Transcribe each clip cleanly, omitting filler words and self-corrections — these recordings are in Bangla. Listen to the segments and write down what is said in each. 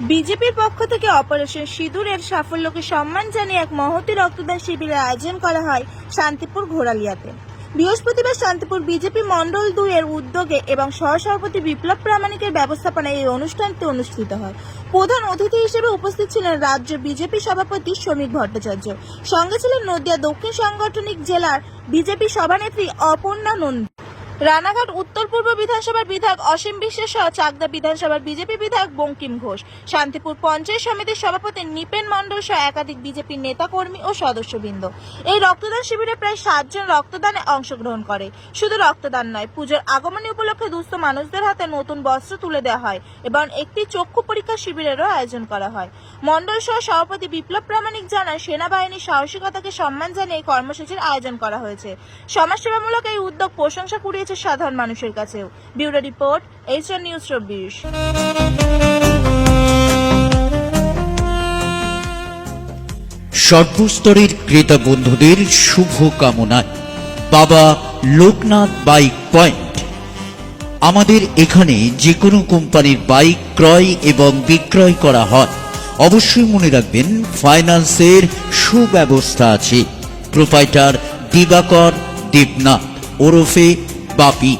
বিজেপির পক্ষ থেকে অপারেশন সিঁদুরের সাফল্যকে সম্মান জানিয়ে এক মহতী রক্তদান শিবিরের আয়োজন করা হয় শান্তিপুর ঘোড়ালিয়াতে। বৃহস্পতিবার শান্তিপুর বিজেপি মণ্ডল 2 এর উদ্যোগে এবং সহসভাপতি বিপ্লব প্রামাণিকের ব্যবস্থাপনায় এই অনুষ্ঠানটি অনুষ্ঠিত হয়। প্রধান অতিথি হিসেবে উপস্থিত ছিলেন রাজ্য বিজেপি সভাপতি শ্রমিক ভট্টাচার্য। সঙ্গে ছিলেন নদিয়া দক্ষিণ সাংগঠনিক জেলার বিজেপি সভানেত্রী অপর্ণা নন্দী, রানাঘাট উত্তর পূর্ব বিধানসভার বিধায়ক অসীম বিশ্বাস সহ চাকদা বিধানসভার বিজেপি বিধায়ক বঙ্কিম ঘোষ, শান্তিপুর পঞ্চায়েত সমিতির সভাপতি নিপেন মণ্ডল সহ একাধিক বিজেপি নেতা কর্মী ও সদস্যবৃন্দ। এই রক্তদান শিবিরে প্রায় 60 জন রক্তদানে অংশগ্রহণ করে। শুধু রক্তদান নয়, পুজোর আগমনী উপলক্ষে দুস্থ মানুষদের হাতে নতুন বস্ত্র তুলে দেওয়া হয় এবং একটি চক্ষু পরীক্ষা শিবিরেরও আয়োজন করা হয়। মণ্ডল সহ সভাপতি বিপ্লব প্রামাণিক জানান, সেনাবাহিনীর সাহসিকতাকে সম্মান জানিয়ে এই কর্মসূচির আয়োজন করা হয়েছে। সমাজসেবামূলক এই উদ্যোগ প্রশংসা কুড়িয়েছে সাধারণ মানুষের কাছেও। Bureau report, HR news 24। সর্বস্তরের ক্রেতা বন্ধুদের শুভ কামনায় বাবা লোকনাথ বাইক পয়েন্ট। আমাদের এখানে যে কোনো কোম্পানির বাইক ক্রয় এবং বিক্রয় করা হয়। অবশ্যই মনে রাখবেন, ফাইন্যান্সের সুব্যবস্থা আছে। প্রোপাইটার দিবাকর দেবনাথ ওরফে বাপি।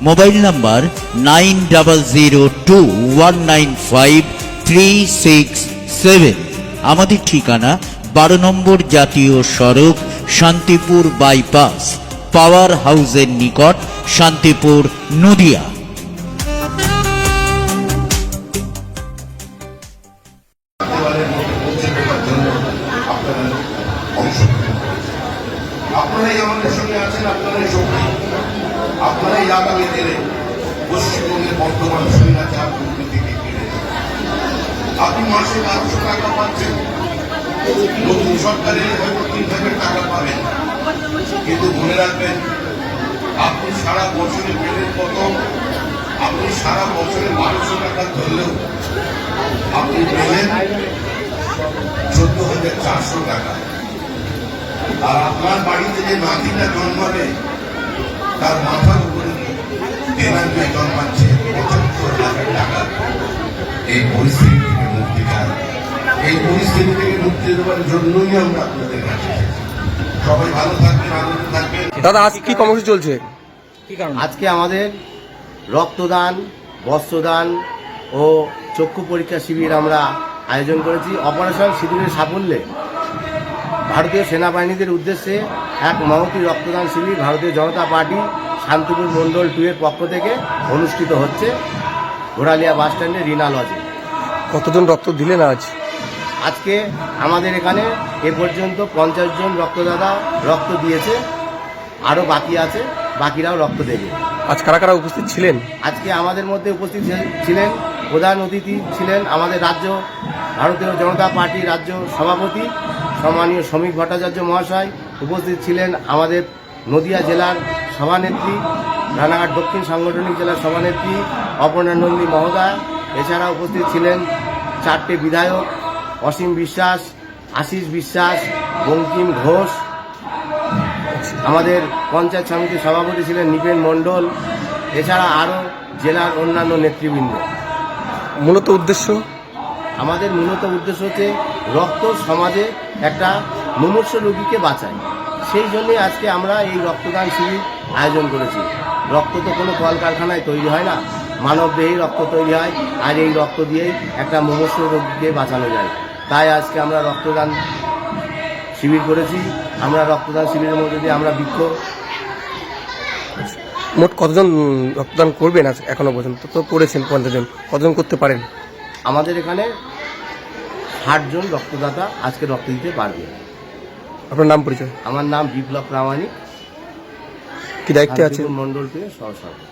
Mobile number 9002195367। আমাদের ঠিকানা 12 নম্বর জাতীয় সড়ক, শান্তিপুর বাইপাস, পাওয়ার হাউসের নিকট, শান্তিপুর, নদিয়া। আপনারাই আমাদের সঙ্গে আছেন, আপনারাই শক্তি, আপনারাই আগামী দিনে পশ্চিমবঙ্গের বর্তমান স্বৈরাচার দুর্নীতিকে ঘিরে। আপনি মাসে 1200 টাকা পাচ্ছেন, নতুন সরকারের হয়তো 3000 টাকা পাবেন, কিন্তু মনে রাখবেন, আপনি সারা বছরে পেলেন কত? আপনি সারা বছরে 1200 টাকা ধরলেও আপনি পেলেন 14,400 টাকা। আর আপনার বাড়িতে যে নাতিটা জন্মাবে, তার মাথার উপরে তেনাকে জন্মাচ্ছে 75,000 টাকা। এই পরিস্থিতি থেকে মুক্তি চাই। এই পরিস্থিতি থেকে মুক্তি দেওয়ার জন্যই আমরা আপনাদের কাছে সবাই ভালো থাকবেন, আনন্দ থাকবেন। দাদা, আজ কি কর্মসূচি চলছে? আজকে আমাদের রক্তদান, বস্ত্রদান ও চক্ষু পরীক্ষা শিবির আমরা আয়োজন করেছি। অপারেশন সিঁদুরের সাফল্যে ভারতীয় সেনাবাহিনীদের উদ্দেশ্যে এক মহতী রক্তদান শিবির ভারতীয় জনতা পার্টি শান্তিপুর মণ্ডল 2 এর পক্ষ থেকে অনুষ্ঠিত হচ্ছে ঘোড়ালিয়া বাস স্ট্যান্ডে রিনা লজে। কতজন রক্ত দিলেন আজ? আজকে আমাদের এখানে এ পর্যন্ত 50 জন রক্তদাতা রক্ত দিয়েছে, আরও বাকি আছে, বাকিরাও রক্ত দেবে। আজ কারা কারা উপস্থিত ছিলেন? আজকে আমাদের মধ্যে উপস্থিত ছিলেন, প্রধান অতিথি ছিলেন আমাদের রাজ্য ভারতীয় জনতা পার্টির রাজ্য সভাপতি সম্মানীয় শ্রমিক ভট্টাচার্য মহাশয়। উপস্থিত ছিলেন আমাদের নদিয়া জেলার সভানেত্রী, রানাঘাট দক্ষিণ সাংগঠনিক জেলার সভানেত্রী অপর্ণা নন্দী মহোদয়। এছাড়া উপস্থিত ছিলেন 4টে বিধায়ক, অসীম বিশ্বাস, আশিস বিশ্বাস, বঙ্কিম ঘোষ। আমাদের পঞ্চায়েত সমিতির সভাপতি ছিলেন নিপেন মণ্ডল। এছাড়া আরও জেলার অন্যান্য নেতৃবৃন্দ। মূলত উদ্দেশ্য হচ্ছে রক্ত সমাজে একটা মুমূর্ষু রোগীকে বাঁচায়। সেই জন্যই আজকে আমরা এই রক্তদান শিবির আয়োজন করেছি। রক্ত তো কোনো কলকারখানায় তৈরি হয় না, মানবদেহেই রক্ত তৈরি হয়, আর এই রক্ত দিয়েই একটা মুমূর্ষু রোগীকে বাঁচানো যায়। তাই আজকে আমরা রক্তদান শিবির করেছি। আমরা রক্তদান শিবিরের মধ্যে দিয়ে আমরা মোট কতজন রক্তদান করবেন? আজ এখনো পর্যন্ত তো করেছেন 50 জন, কতজন করতে পারেন? আমাদের এখানে 60 জন রক্তদাতা আজকে রক্ত দিতে পারবে। আপনার নাম, পরিচয়? আমার নাম বিপ্লব প্রামাণিক। কি দায়িত্বে আছেন? মণ্ডল 2 এর সহসভাপতি।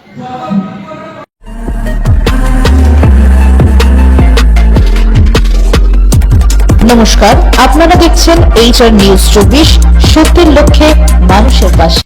নমস্কার, আপনারা দেখছেন এইচআর নিউজ 24, সত্যের লক্ষ্যে মানুষের পাশে।